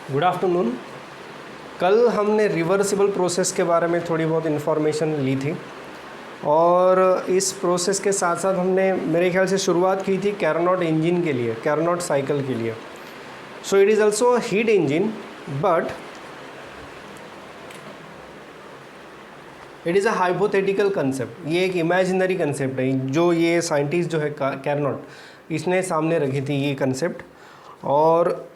Good afternoon. कल हमने reversible process के बारे में थोड़ी बहुत इन्फॉर्मेशन ली थी और इस प्रोसेस के साथ साथ हमने मेरे ख्याल से शुरुआत की थी कैरनोट इंजन के लिए, कैरनोट साइकिल के लिए। So it is also heat engine but it is a hypothetical concept. ये एक इमेजिनरी कंसेप्ट है जो ये साइंटिस्ट जो है कैरनोट इसने सामने रखी थी ये कंसेप्ट। और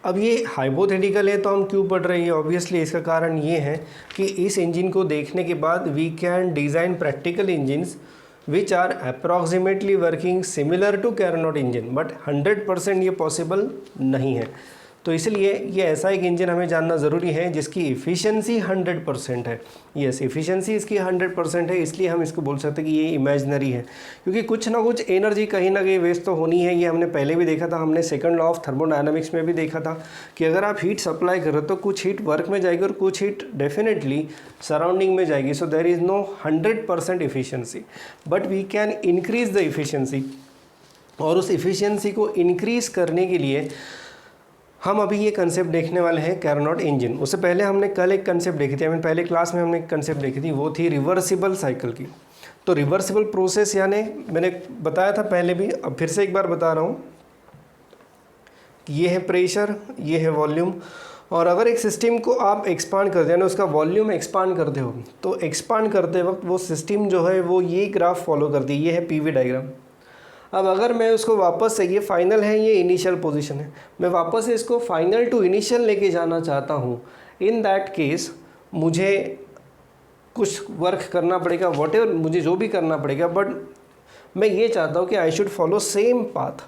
अब ये हाइपोथेटिकल है तो हम क्यों पढ़ रहे हैं? ऑब्वियसली इसका कारण ये है कि इस इंजन को देखने के बाद we can design practical engines which are approximately working similar to Carnot engine, but 100% ये पॉसिबल नहीं है। तो इसलिए ये ऐसा एक इंजन हमें जानना ज़रूरी है जिसकी इफ़िशियंसी 100% है। यस, इफ़िशियंसी इसकी 100% है, इसलिए हम इसको बोल सकते हैं कि ये इमेजिनरी है, क्योंकि कुछ ना कुछ एनर्जी कहीं ना कहीं वेस्ट तो होनी है। ये हमने पहले भी देखा था, हमने सेकंड लॉ ऑफ थर्मोडायनामिक्स में भी देखा था कि अगर आप हीट सप्लाई करो तो कुछ हीट वर्क में जाएगी और कुछ हीट डेफिनेटली सराउंडिंग में जाएगी। So there is no 100% efficiency, but we can increase the efficiency. और उस इफ़िशियंसी को इंक्रीज़ करने के लिए हम अभी ये कंसेप्ट देखने वाले हैं कैरनोट इंजन। उससे पहले हमने कल एक कंसेप्ट देखी थी, हमें पहले क्लास में हमने एक कंसेप्ट देखी थी, वो थी रिवर्सिबल साइकिल की। तो रिवर्सिबल प्रोसेस यानी मैंने बताया था पहले भी, अब फिर से एक बार बता रहा हूँ, ये है प्रेशर, ये है वॉल्यूम। और अगर एक सिस्टम को आप एक्सपांड करते हैं ना, उसका वॉल्यूम एक्सपांड करते हो, तो एक्सपांड करते वक्त वो सिस्टम जो है वो ये ग्राफ फॉलो करती है। ये है पीवी डायग्राम। अब अगर मैं उसको वापस से, ये फाइनल है, ये इनिशियल पोजीशन है, मैं वापस से इसको फाइनल टू इनिशियल लेके जाना चाहता हूँ, इन दैट केस मुझे कुछ वर्क करना पड़ेगा, व्हाटएवर मुझे जो भी करना पड़ेगा, बट मैं ये चाहता हूँ कि I should follow same path.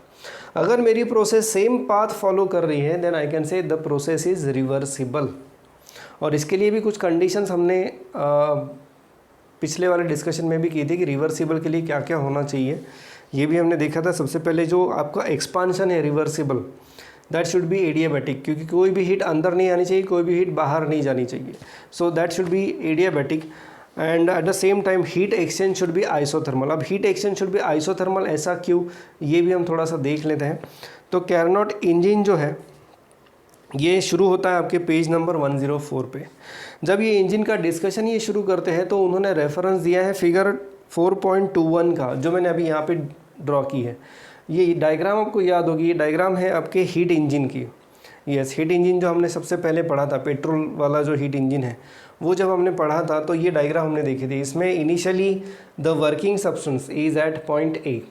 अगर मेरी प्रोसेस सेम पाथ फॉलो कर रही है then I can say the process is reversible. और इसके लिए भी कुछ कंडीशंस हमने पिछले वाले डिस्कशन में भी की थी कि रिवर्सिबल के लिए क्या क्या होना चाहिए, ये भी हमने देखा था। सबसे पहले जो आपका एक्सपांशन है reversible, that should be adiabatic, क्योंकि कोई भी हीट अंदर नहीं आनी चाहिए, कोई भी हीट बाहर नहीं जानी चाहिए। So that should be adiabatic and at the same time heat exchange should be isothermal. अब heat exchange should be isothermal, ऐसा क्यों, ये भी हम थोड़ा सा देख लेते हैं। तो कैरनोट इंजन जो है ये शुरू होता है आपके पेज नंबर 104 पे। जब ये इंजन का डिस्कशन ये शुरू करते हैं तो उन्होंने रेफरेंस दिया है फिगर 4.21 का, जो मैंने अभी यहाँ पे ड्रॉ की है। ये डायग्राम आपको याद होगी, ये डायग्राम है आपके हीट इंजन की। यस, हीट इंजन जो हमने सबसे पहले पढ़ा था, पेट्रोल वाला जो हीट इंजन है, वो जब हमने पढ़ा था तो ये डायग्राम हमने देखी थी। इसमें initially the working substance is at point A,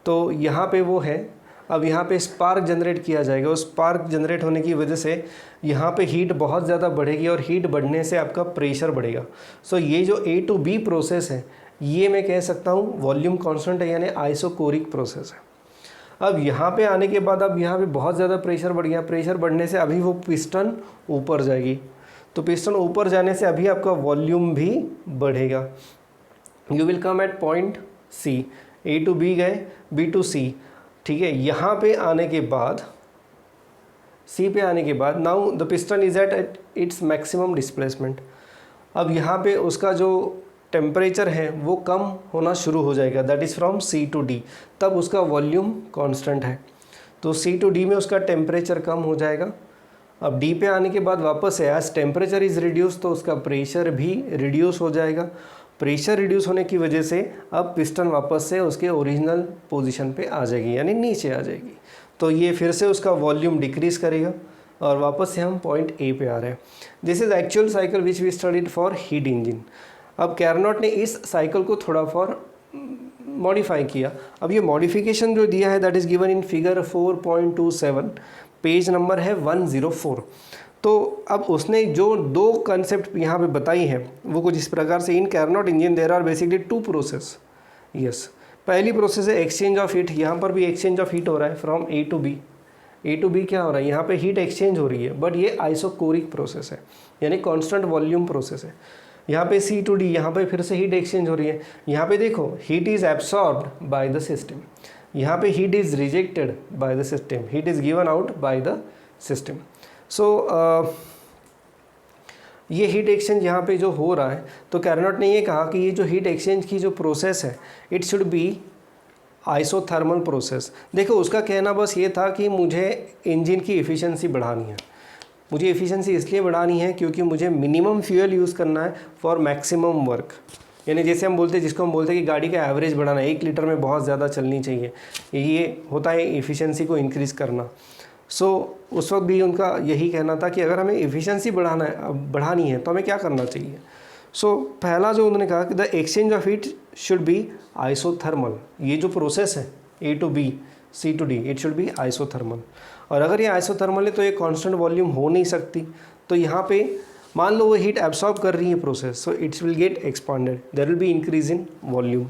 तो यहाँ पे वो है। अब यहाँ पे स्पार्क जनरेट किया जाएगा, उस स्पार्क जनरेट होने की वजह से यहाँ पे हीट बहुत ज़्यादा बढ़ेगी और हीट बढ़ने से आपका प्रेशर बढ़ेगा। सो ये जो A to B प्रोसेस है, ये मैं कह सकता हूँ वॉल्यूम कांस्टेंट है, यानी आइसोकोरिक प्रोसेस है। अब यहाँ पे आने के बाद अब यहाँ पे बहुत ज़्यादा प्रेशर बढ़ गया, प्रेशर बढ़ने से अभी वो पिस्टन ऊपर जाएगी, तो पिस्टन ऊपर जाने से अभी आपका वॉल्यूम भी बढ़ेगा। You will come at point C, A to B गए, B to C, ठीक है। यहाँ पे आने के बाद, C पे आने के बाद now the piston is at its maximum displacement. अब यहाँ पे उसका जो टेम्परेचर है वो कम होना शुरू हो जाएगा, that is from C to D। तब उसका वॉल्यूम कांस्टेंट है, तो C to D में उसका टेम्परेचर कम हो जाएगा। अब D पे आने के बाद वापस से एज टेम्परेचर इज़ रिड्यूस, तो उसका प्रेशर भी रिड्यूस हो जाएगा। प्रेशर रिड्यूस होने की वजह से अब पिस्टन वापस से उसके ओरिजिनल पोजीशन पे आ जाएगी, यानी नीचे आ जाएगी। तो ये फिर से उसका वॉल्यूम डिक्रीज़ करेगा और वापस से हम पॉइंट A पे आ रहे हैं। This is actual cycle which we studied for heat engine. अब कैरनोट ने इस साइकिल को थोड़ा फॉर मॉडिफाई किया। अब ये मॉडिफिकेशन जो दिया है that is given in figure 4.27, page number है 104। तो अब उसने जो दो कंसेप्ट यहाँ पे बताई हैं वो कुछ इस प्रकार से, in Carnot engine there are basically two process. Yes, पहली प्रोसेस है एक्सचेंज ऑफ हीट। यहाँ पर भी एक्सचेंज ऑफ हीट हो रहा है from A to B। A to B क्या हो रहा है, यहाँ पे हीट एक्सचेंज हो रही है, बट ये आइसोकोरिक प्रोसेस है, यानी कांस्टेंट वॉल्यूम प्रोसेस है। यहाँ पे C to D, यहाँ पे फिर से हीट एक्सचेंज हो रही है। यहाँ पे देखो heat is absorbed by the system, यहाँ पे heat is rejected by the system, heat is given out by the system. So ये हीट एक्सचेंज यहाँ पे जो हो रहा है, तो कैरनोट ने ये कहा कि ये जो हीट एक्सचेंज की जो प्रोसेस है it should be isothermal process. देखो उसका कहना बस ये था कि मुझे इंजन की एफिशिएंसी बढ़ानी है, मुझे एफिशिएंसी इसलिए बढ़ानी है क्योंकि मुझे मिनिमम फ्यूल यूज़ करना है फॉर मैक्सिमम वर्क। यानी जैसे हम बोलते हैं, जिसको हम बोलते हैं कि गाड़ी का एवरेज बढ़ाना है, 1 लीटर में बहुत ज़्यादा चलनी चाहिए, ये होता है एफिशिएंसी को इंक्रीज़ करना। उस वक्त भी उनका यही कहना था कि अगर हमें एफिशिएंसी बढ़ानी है तो हमें क्या करना चाहिए। पहला जो उन्होंने कहा कि the exchange of heat should be isothermal. ये जो प्रोसेस है A to B, C to D, it should be isothermal. और अगर ये आइसोथर्मल है तो ये कांस्टेंट वॉल्यूम हो नहीं सकती। तो यहाँ पे मान लो वो हीट एब्सॉर्ब कर रही है process, so it's will get expanded, there will be increase in volume.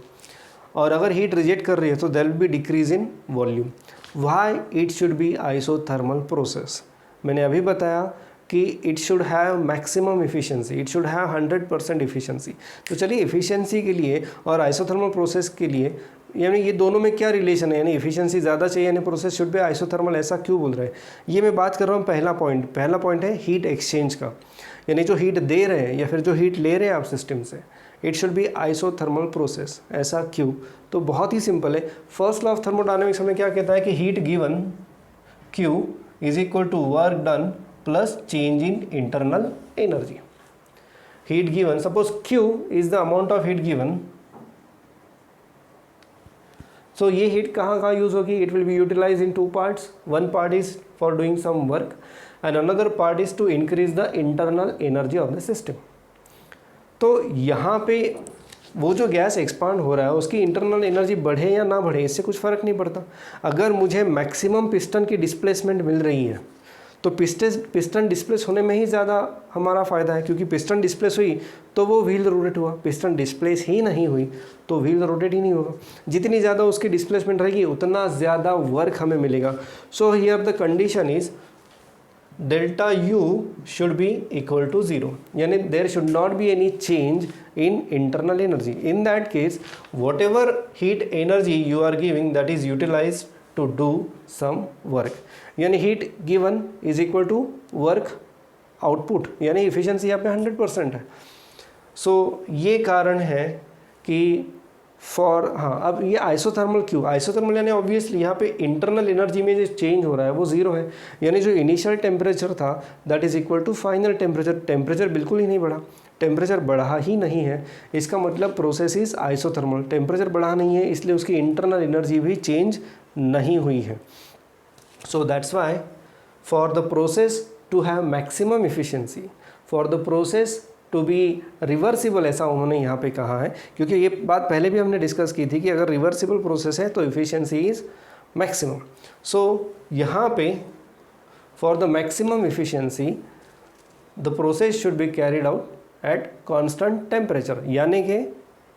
और अगर हीट रिजेक्ट कर रही है तो there will be decrease in volume. Why it should be isothermal process? मैंने अभी बताया कि it should have maximum efficiency, it should have 100% efficiency. तो चलिए इफिशिएंसी के लिए और आइसोथर्मल प्रोसेस के लिए, यानी ये दोनों में क्या रिलेशन है, यानी इफिशिएंसी ज़्यादा चाहिए यानी प्रोसेस शुड बी आइसोथर्मल, ऐसा क्यों बोल रहे हैं? ये मैं बात कर रहा हूँ पहला पॉइंट है हीट एक्सचेंज का, यानी जो हीट दे रहे हैं या फिर जो हीट ले रहे हैं आप सिस्टम से, it should be isothermal process. ऐसा क्यों? तो बहुत ही सिंपल है। फर्स्ट लॉ ऑफ थर्मोडायनेमिक्स हमें क्या कहता है कि heat given Q is equal to work done plus change in internal energy. Heat given, suppose Q is the amount of heat given, so ये हीट कहाँ यूज होगी? It will be utilize in 2 parts. One part is for doing some work and another part is to increase the internal energy of the system. तो यहाँ पे वो जो gas expand हो रहा है उसकी इंटरनल एनर्जी बढ़े या ना बढ़े, इससे कुछ फ़र्क नहीं पड़ता। अगर मुझे मैक्सिमम पिस्टन की डिस्प्लेसमेंट मिल रही है तो पिस्टन डिस्प्लेस होने में ही ज़्यादा हमारा फ़ायदा है, क्योंकि पिस्टन डिस्प्लेस हुई तो वो व्हील रोटेट हुआ, पिस्टन डिस्प्लेस ही नहीं हुई तो व्हील रोटेट ही नहीं होगा। जितनी ज़्यादा उसकी डिस्प्लेसमेंट रहेगी उतना ज़्यादा वर्क हमें मिलेगा। So here the condition is delta U should be equal to 0, यानी there should not be any change in internal energy. In that case, whatever heat energy you are giving, that is utilized to do some work. यानी heat given is equal to work output, यानी efficiency यहाँ पे 100% है। ये कारण है कि अब ये आइसोथर्मल क्यों? आइसोथर्मल यानी ऑब्वियसली यहाँ पे इंटरनल एनर्जी में जो चेंज हो रहा है वो 0 है, यानी जो इनिशियल टेम्परेचर था that is equal to final temperature. Temperature बिल्कुल ही नहीं बढ़ा, टेम्परेचर बढ़ा ही नहीं है, इसका मतलब प्रोसेस इज आइसोथर्मल। टेम्परेचर बढ़ा नहीं है इसलिए उसकी इंटरनल एनर्जी भी चेंज नहीं हुई है। So that's why for the process to have maximum efficiency, for the process to be reversible, ऐसा उन्होंने यहाँ पे कहा है, क्योंकि ये बात पहले भी हमने डिस्कस की थी कि अगर रिवर्सिबल प्रोसेस है तो इफिशिएंसी इज मैक्सिमम। सो यहाँ पे for the maximum efficiency the process should be carried out at constant temperature, यानी कि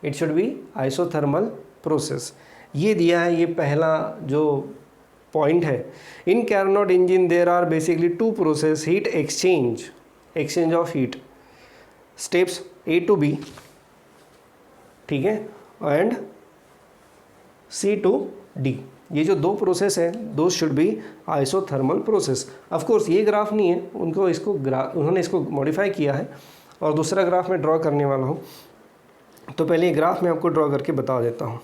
it should be isothermal process. ये दिया है, ये पहला जो पॉइंट है। In Carnot engine there are basically 2 process, heat exchange of heat, steps A to B, ठीक है, एंड C to D। ये जो 2 प्रोसेस है दो should be isothermal process. Of course ये ग्राफ नहीं है, उन्होंने इसको मॉडिफाई किया है और दूसरा ग्राफ मैं ड्रॉ करने वाला हूँ। तो पहले ये ग्राफ मैं आपको ड्रॉ करके बता देता हूँ।